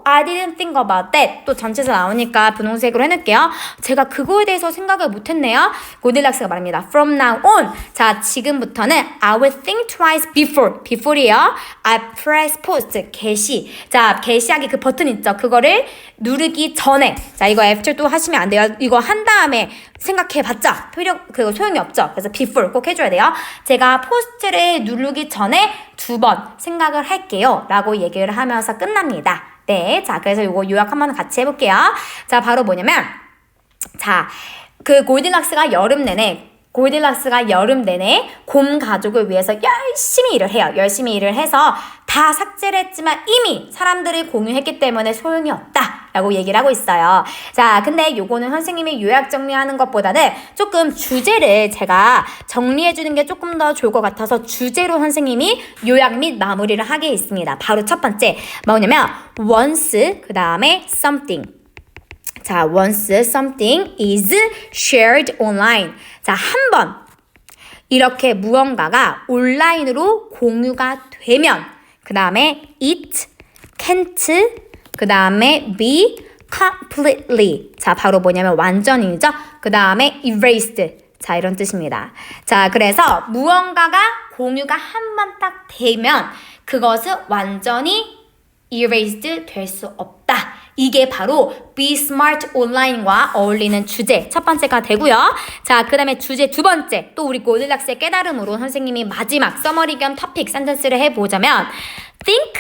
Speaker 1: I didn't think about that. 또 전체에서 나오니까 분홍색으로 해놓을게요. 제가 그거에 대해서 생각을 못했네요. 고딜락스가 말합니다. From now on. 자, 지금부터는 I will think twice before이요. I press post. 게시. 자, 게시하기 그 버튼 있죠. 그거를 누르기 전에. 자, 이거 after 또 하시면 안 돼요. 이거 한 다음에 생각해봤자 그거 소용이 없죠. 그래서 before 꼭 해줘야 돼요. 제가 포스트를 누르기 전에 2번 생각을 할게요 라고 얘기를 하면서 끝납니다. 네, 자, 그래서 요거 요약 한번 같이 해볼게요. 자, 바로 뭐냐면 자, 골디락스가 여름 내내 곰 가족을 위해서 열심히 일을 해요. 열심히 일을 해서 다 삭제를 했지만 이미 사람들이 공유했기 때문에 소용이 없다 라고 얘기를 하고 있어요. 자, 근데 요거는 선생님이 요약 정리하는 것보다는 조금 주제를 제가 정리해주는 게 조금 더 좋을 것 같아서 주제로 선생님이 요약 및 마무리를 하게 있습니다. 바로 첫 번째 뭐냐면 once 그 다음에 something. 자, once something is shared online. 자, 한 번 이렇게 무언가가 온라인으로 공유가 되면 그 다음에 it can't 그 다음에 be completely. 자, 바로 뭐냐면 완전이죠. 그 다음에 erased. 자, 이런 뜻입니다. 자, 그래서 무언가가 공유가 한 번 딱 되면 그것은 완전히 erased 될 수 없다. 이게 바로 Be Smart Online과 어울리는 주제 첫 번째가 되고요. 자, 그 다음에 주제 두 번째 또 우리 골딜락스의 깨달음으로 선생님이 마지막 서머리 겸 토픽 센텐스를 해보자면 Think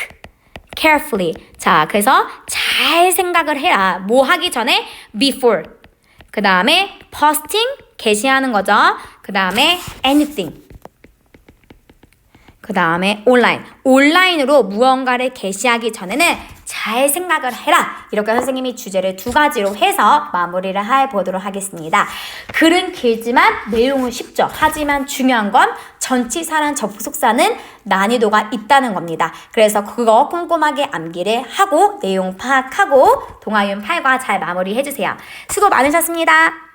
Speaker 1: carefully. 자, 그래서 잘 생각을 해라. 뭐 하기 전에 before. 그 다음에 posting 게시하는 거죠. 그 다음에 anything. 그 다음에 온라인으로 무언가를 게시하기 전에는 잘 생각을 해라. 이렇게 선생님이 주제를 2가지로 해서 마무리를 해보도록 하겠습니다. 글은 길지만 내용은 쉽죠. 하지만 중요한 건 전치사랑 접속사는 난이도가 있다는 겁니다. 그래서 그거 꼼꼼하게 암기를 하고 내용 파악하고 동아윤 8과 잘 마무리해주세요. 수고 많으셨습니다.